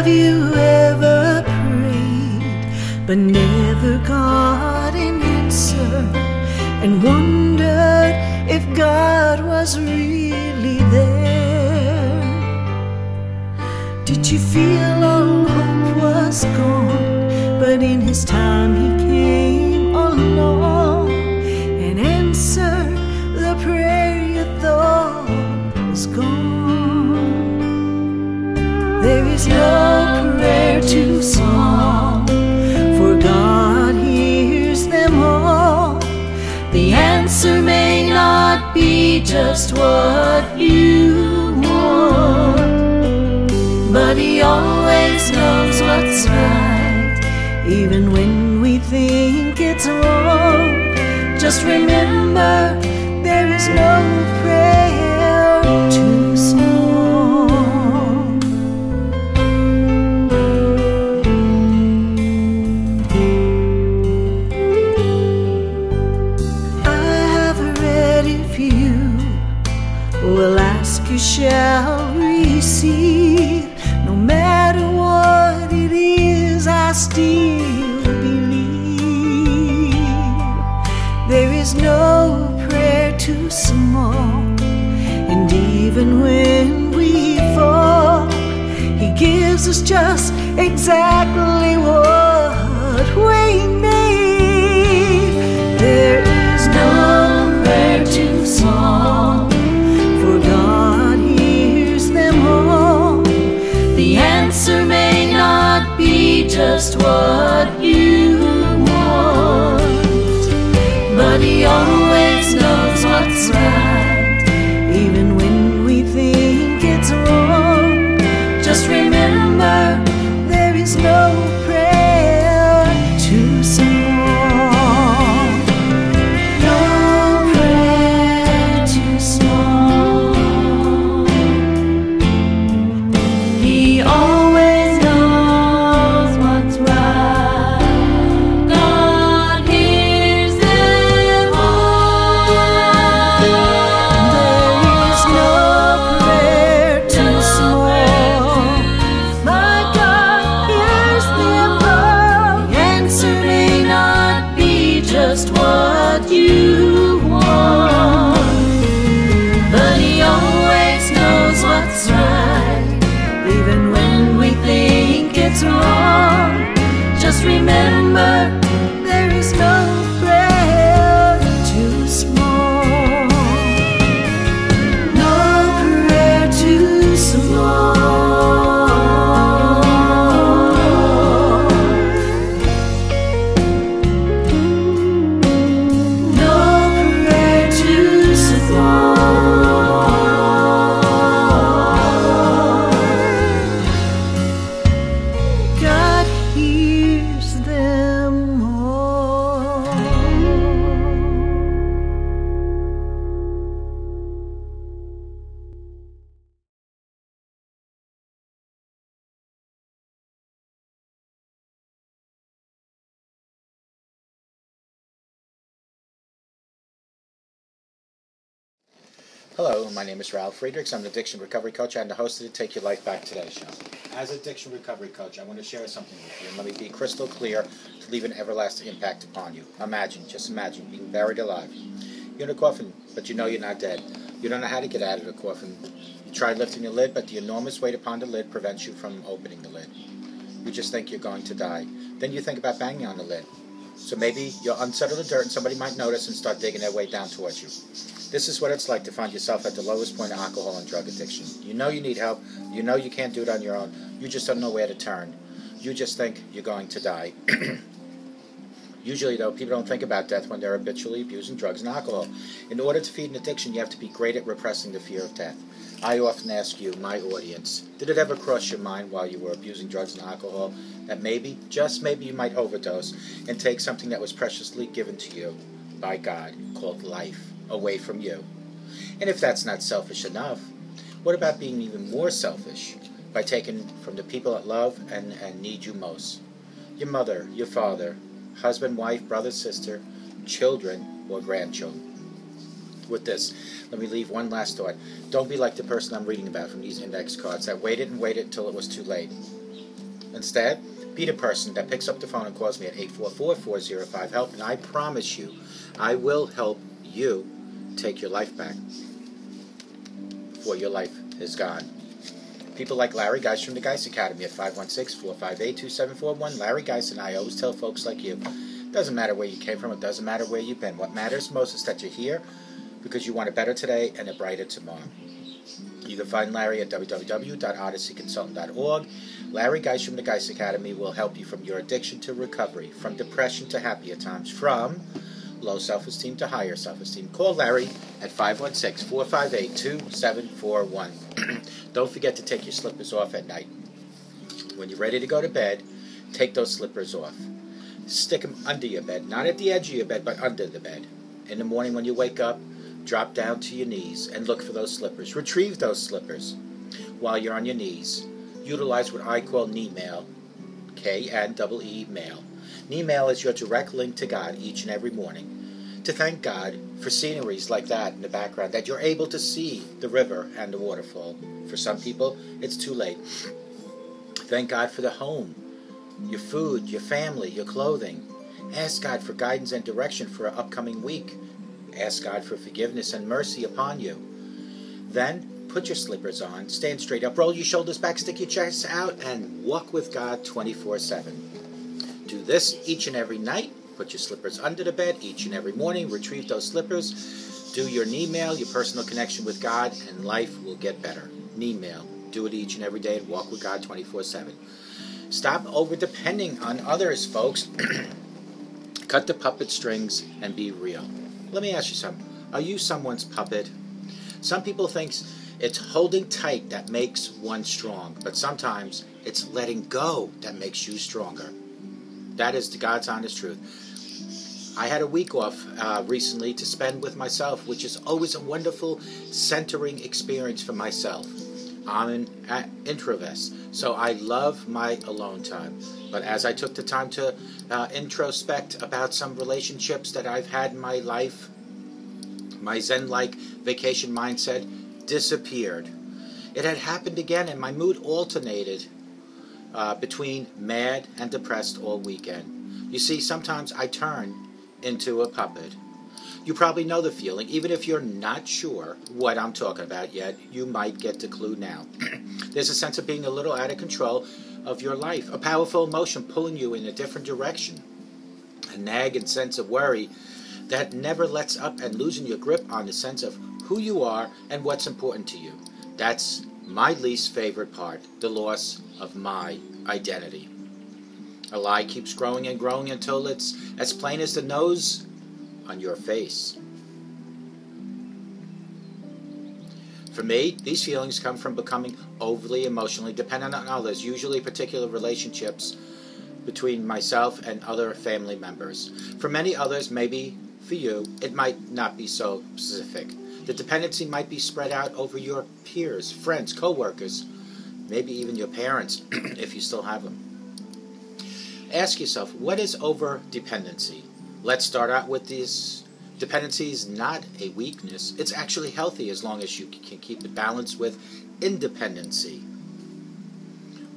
you ever prayed but never got an answer, and wondered if God was really there? Did you feel all hope was gone, but in His time He came along and answered the prayer you thought was gone? There is no prayer too small, for God hears them all. The answer may not be just what you want, but He always knows what's right, even when we think it's wrong. Just remember, there is no prayer too small. Will ask, you shall receive. No matter what it is, I still believe. There is no prayer too small, and even when we fall, He gives us just exactly what we need. There is no prayer too small, God hears them all. The answer may not be just what you want, but He always knows what's right, even when we think it's wrong. Just remember, there is no prayer too small. No prayer too small. He always knows what's right. God hears them all. There is no prayer too small. My God hears them all. The answer may not be just what you want, but He always knows what's right, even when we think it's wrong. Just remember, there is no prayer too small. No prayer too small. No prayer too small. God hears them all. Hello, my name is Ralf Friedrichs. I'm an addiction recovery coach and the host of the Take Your Life Back Today show. As an addiction recovery coach, I want to share something with you, and let me be crystal clear to leave an everlasting impact upon you. Just imagine being buried alive. You're in a coffin, but you know you're not dead. You don't know how to get out of the coffin. You try lifting the lid, but the enormous weight upon the lid prevents you from opening the lid. You just think you're going to die. Then you think about banging on the lid. So maybe you'll unsettle the dirt and somebody might notice and start digging their way down towards you. This is what it's like to find yourself at the lowest point of alcohol and drug addiction. You know you need help. You know you can't do it on your own. You just don't know where to turn. You just think you're going to die. Usually, though, people don't think about death when they're habitually abusing drugs and alcohol. In order to feed an addiction, you have to be great at repressing the fear of death. I often ask you, my audience, did it ever cross your mind while you were abusing drugs and alcohol that maybe, just maybe, you might overdose and take something that was preciously given to you by God, called life, away from you? And if that's not selfish enough, what about being even more selfish by taking from the people that love and need you most? Your mother, your father, husband, wife, brother, sister, children, or grandchildren. With this, let me leave one last thought. Don't be like the person I'm reading about from these index cards that waited and waited until it was too late. Instead, be the person that picks up the phone and calls me at 844-405-HELP, and I promise you, I will help you take your life back before your life is gone. People like Larry Geist from the Geist Academy at 516-458-2741. Larry Geist and I always tell folks like you, it doesn't matter where you came from, it doesn't matter where you've been. What matters most is that you're here because you want a better today and a brighter tomorrow. You can find Larry at www.odysseyconsultant.org. Larry Geist from the Geist Academy will help you from your addiction to recovery, from depression to happier times, from low self-esteem to higher self-esteem. Call Larry at 516-458-2741. Don't forget to take your slippers off at night. When you're ready to go to bed, take those slippers off. Stick them under your bed, not at the edge of your bed, but under the bed. In the morning when you wake up, drop down to your knees and look for those slippers. Retrieve those slippers while you're on your knees. Utilize what I call knee mail, K-N-E-E mail. Knee mail is your direct link to God each and every morning. To thank God for sceneries like that in the background, that you're able to see the river and the waterfall. For some people, it's too late. Thank God for the home, your food, your family, your clothing. Ask God for guidance and direction for an upcoming week. Ask God for forgiveness and mercy upon you. Then, put your slippers on, stand straight up, roll your shoulders back, stick your chest out, and walk with God 24/7. Do this each and every night. Put your slippers under the bed each and every morning. Retrieve those slippers. Do your knee mail, your personal connection with God, and life will get better. Knee mail. Do it each and every day and walk with God 24/7. Stop over-depending on others, folks. Cut the puppet strings and be real. Let me ask you something. Are you someone's puppet? Some people think it's holding tight that makes one strong, but sometimes it's letting go that makes you stronger. That is the God's honest truth. I had a week off recently to spend with myself, which is always a wonderful centering experience for myself. I'm an introvert, so I love my alone time. But as I took the time to introspect about some relationships that I've had in my life, my Zen-like vacation mindset disappeared. It had happened again, and my mood alternated between mad and depressed all weekend. You see, sometimes I turn into a puppet. You probably know the feeling. Even if you're not sure what I'm talking about yet, you might get the clue now. There's a sense of being a little out of control of your life, a powerful emotion pulling you in a different direction, a nagging sense of worry that never lets up, and losing your grip on the sense of who you are and what's important to you. That's my least favorite part, the loss of my identity. A lie keeps growing and growing until it's as plain as the nose on your face. For me, these feelings come from becoming overly emotionally dependent on others, usually particular relationships between myself and other family members. For many others, maybe for you, it might not be so specific. The dependency might be spread out over your peers, friends, co-workers, maybe even your parents, if you still have them. Ask yourself, what is over-dependency? Let's start out with this. Dependency is not a weakness. It's actually healthy as long as you can keep it balanced with independency.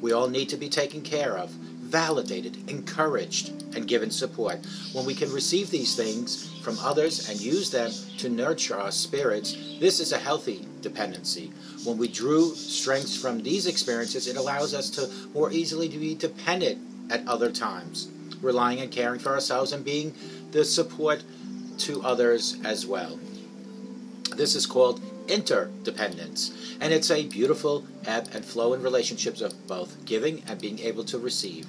We all need to be taken care of, validated, encouraged, and given support. When we can receive these things from others and use them to nurture our spirits, this is a healthy dependency. When we drew strengths from these experiences, it allows us to more easily be dependent at other times, relying and caring for ourselves and being the support to others as well. This is called interdependence, and it's a beautiful ebb and flow in relationships of both giving and being able to receive.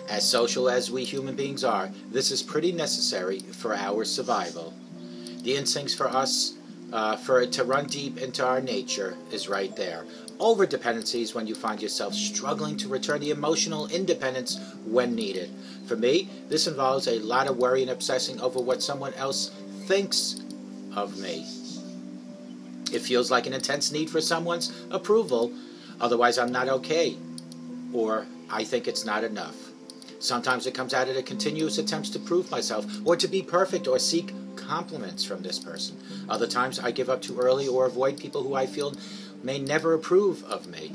As social as we human beings are, this is pretty necessary for our survival. The instincts for us, for it to run deep into our nature, is right there. Over-dependency is when you find yourself struggling to return the emotional independence when needed. For me, this involves a lot of worry and obsessing over what someone else thinks of me. It feels like an intense need for someone's approval, otherwise I'm not okay, or I think it's not enough. Sometimes it comes out of the continuous attempts to prove myself, or to be perfect, or seek compliments from this person. Other times I give up too early or avoid people who I feel may never approve of me.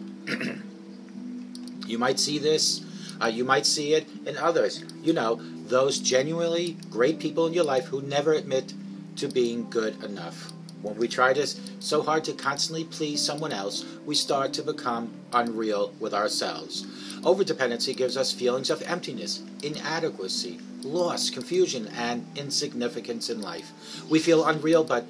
You might see this You might see it in others. You know, those genuinely great people in your life who never admit to being good enough. When we try so hard to constantly please someone else, we start to become unreal with ourselves. Overdependency gives us feelings of emptiness, inadequacy, loss, confusion, and insignificance in life. We feel unreal, but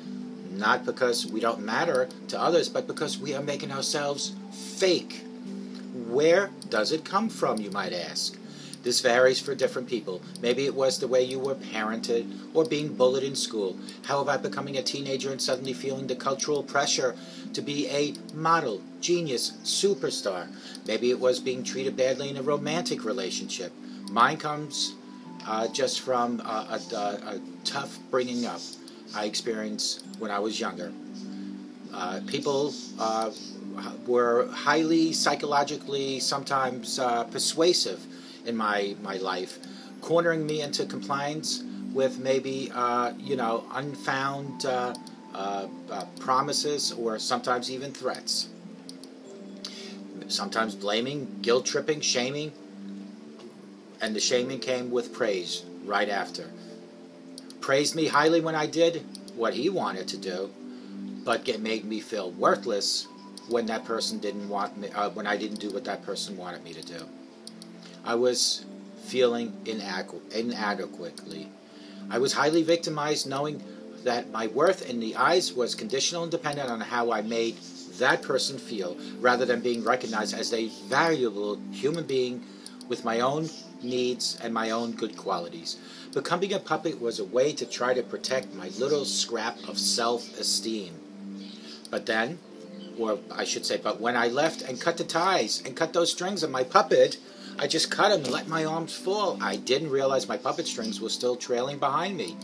not because we don't matter to others, but because we are making ourselves fake. Where does it come from, you might ask? This varies for different people. Maybe it was the way you were parented or being bullied in school. How about becoming a teenager and suddenly feeling the cultural pressure to be a model, genius, superstar? Maybe it was being treated badly in a romantic relationship. Mine comes just from a tough bringing up I experienced when I was younger. People were highly psychologically, sometimes persuasive in my life, cornering me into compliance with maybe unfound promises or sometimes even threats. Sometimes blaming, guilt tripping, shaming, and the shaming came with praise right after. Praised me highly when I did what he wanted to do, but made me feel worthless when that person didn't want me. When I didn't do what that person wanted me to do. I was feeling inadequately. I was highly victimized, knowing that my worth in the eyes was conditional and dependent on how I made that person feel, rather than being recognized as a valuable human being with my own needs and my own good qualities. Becoming a puppet was a way to try to protect my little scrap of self-esteem. But when I left and cut the ties and cut those strings of my puppet, I just cut them and let my arms fall. I didn't realize my puppet strings were still trailing behind me.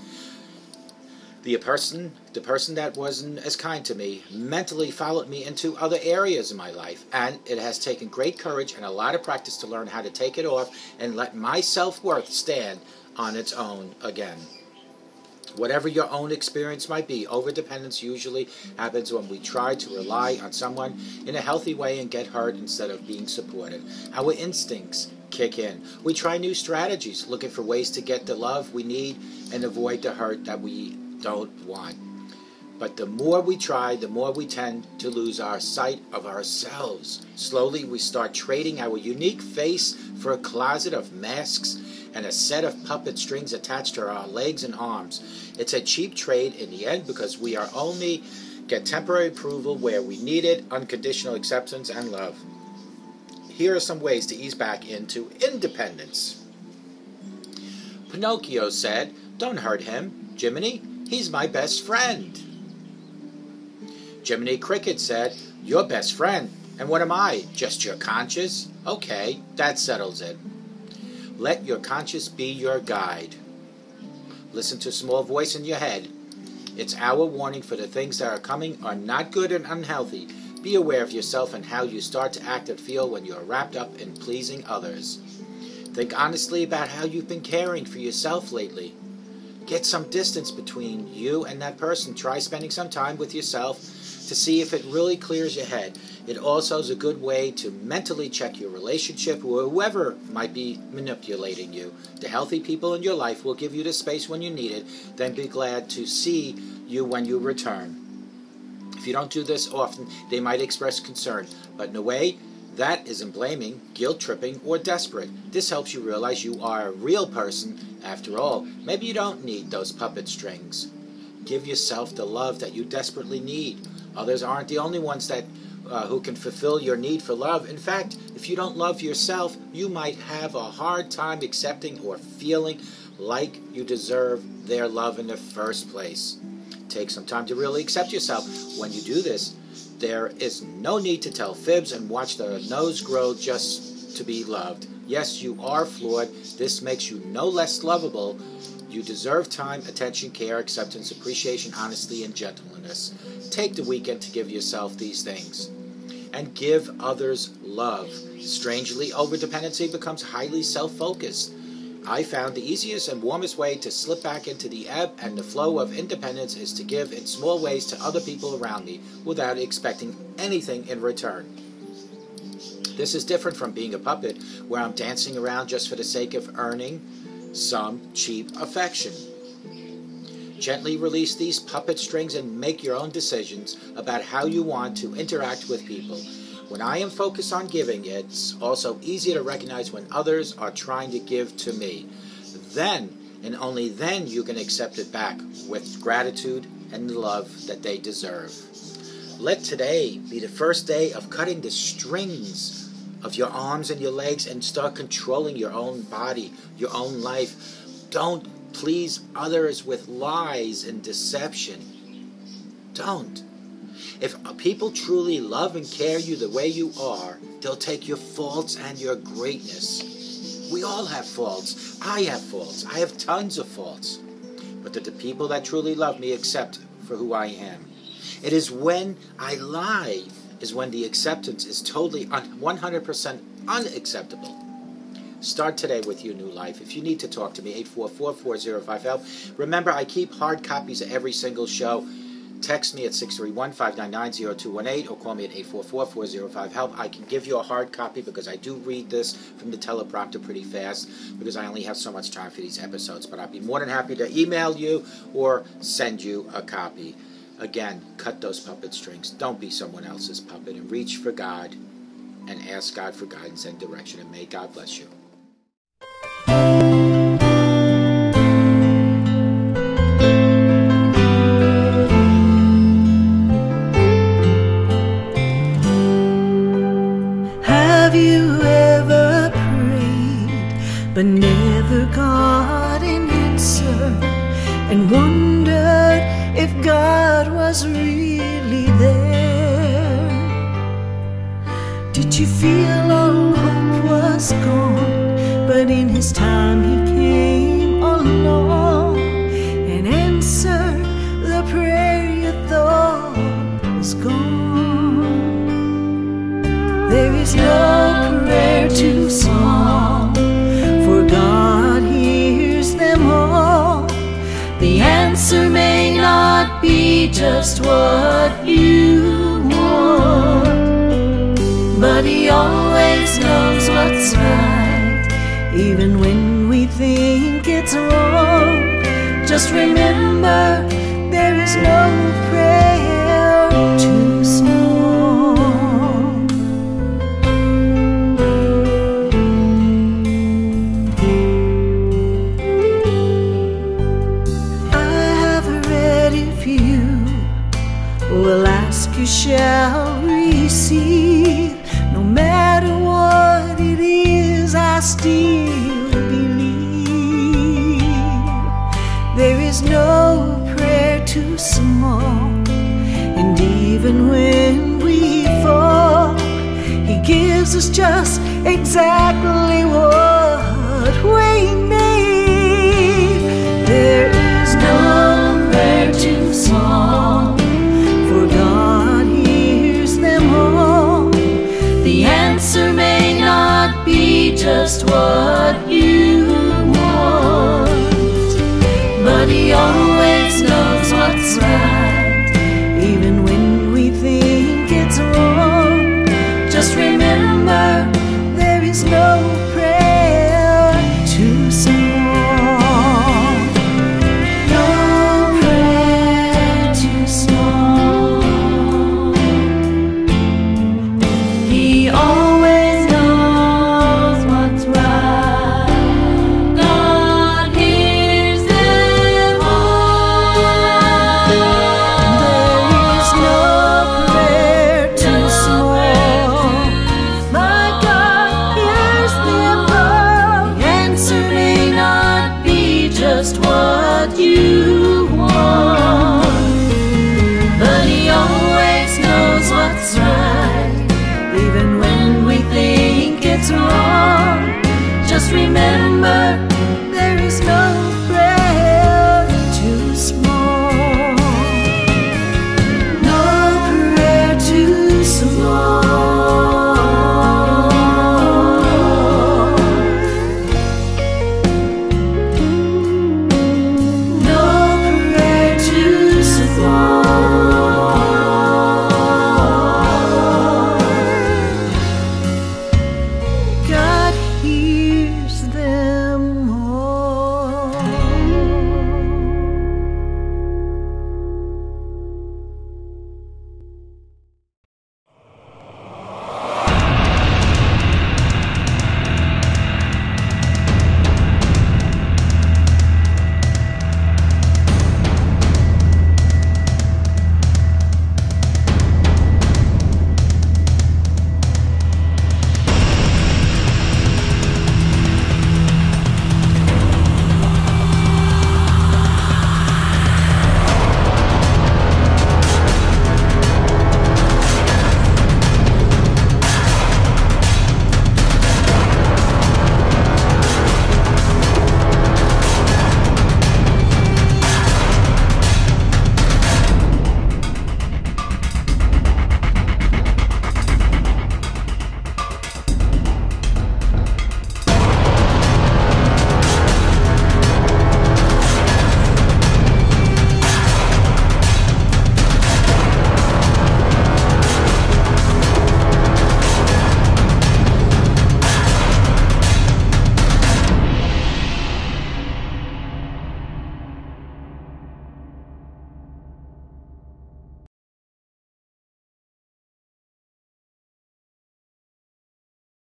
The person that wasn't as kind to me mentally followed me into other areas of my life, and it has taken great courage and a lot of practice to learn how to take it off and let my self-worth stand on its own again. Whatever your own experience might be, overdependence usually happens when we try to rely on someone in a healthy way and get hurt instead of being supported. Our instincts kick in. We try new strategies, looking for ways to get the love we need and avoid the hurt that we don't want. But the more we try, the more we tend to lose our sight of ourselves. Slowly, we start trading our unique face for a closet of masks and a set of puppet strings attached to our legs and arms. It's a cheap trade in the end, because we are only get temporary approval where we need it, unconditional acceptance and love. Here are some ways to ease back into independence. Pinocchio said, "Don't hurt him, Jiminy. He's my best friend." Jiminy Cricket said, "Your best friend. And what am I? Just your conscience? Okay, that settles it." Let your conscience be your guide. Listen to a small voice in your head. It's our warning for the things that are coming are not good and unhealthy. Be aware of yourself and how you start to act and feel when you are wrapped up in pleasing others. Think honestly about how you've been caring for yourself lately. Get some distance between you and that person. Try spending some time with yourself to see if it really clears your head. It also is a good way to mentally check your relationship with whoever might be manipulating you. The healthy people in your life will give you the space when you need it, then be glad to see you when you return. If you don't do this often, they might express concern, but in a way, that isn't blaming, guilt-tripping, or desperate. This helps you realize you are a real person after all. Maybe you don't need those puppet strings. Give yourself the love that you desperately need. Others aren't the only ones that who can fulfill your need for love. In fact, if you don't love yourself, you might have a hard time accepting or feeling like you deserve their love in the first place. Take some time to really accept yourself. When you do this, there is no need to tell fibs and watch the nose grow just to be loved. Yes, you are flawed. This makes you no less lovable. You deserve time, attention, care, acceptance, appreciation, honesty, and gentleness. Take the weekend to give yourself these things. And give others love. Strangely, overdependency becomes highly self-focused. I found the easiest and warmest way to slip back into the ebb and the flow of independence is to give in small ways to other people around me without expecting anything in return. This is different from being a puppet where I'm dancing around just for the sake of earning some cheap affection. Gently release these puppet strings and make your own decisions about how you want to interact with people. When I am focused on giving, it's also easier to recognize when others are trying to give to me. Then, and only then, you can accept it back with gratitude and the love that they deserve. Let today be the first day of cutting the strings of your arms and your legs and start controlling your own body, your own life. Don't please others with lies and deception. Don't. If people truly love and care you the way you are, they'll take your faults and your greatness. We all have faults. I have faults. I have tons of faults. But the people that truly love me accept for who I am. It is when I lie is when the acceptance is totally 100% unacceptable. Start today with your new life. If you need to talk to me, 844-405-HELP. Remember, I keep hard copies of every single show. Text me at 631-599-0218 or call me at 844-405-HELP. I can give you a hard copy because I do read this from the teleprompter pretty fast because I only have so much time for these episodes. But I'd be more than happy to email you or send you a copy. Again, cut those puppet strings. Don't be someone else's puppet and reach for God and ask God for guidance and direction. And may God bless you. Have you ever prayed but never got an answer and wondered if God was really there? Did you feel all hope was gone, but in His time He came along and answered the prayer you thought was gone? There is no prayer too small, for God hears them all. The answer may not be just what you want, but He always knows what's right, even when we think it's wrong. Just remember, there is no prayer too small. I have read if you will ask, you shall receive. No matter what it is, I still believe. There is no prayer too small, and even when we fall, He gives us just exactly what we need. There is no prayer too small, for God hears them all. The answer may not be just what you want, but He always knows what's right, even when we think it's wrong. Just remember, there is no prayer too small. No prayer too small. He always knows what's right. God hears them all. There is no prayer too small. My God hears them all. The answer may not be just what you want, but He always knows what's right, even when we think it's wrong.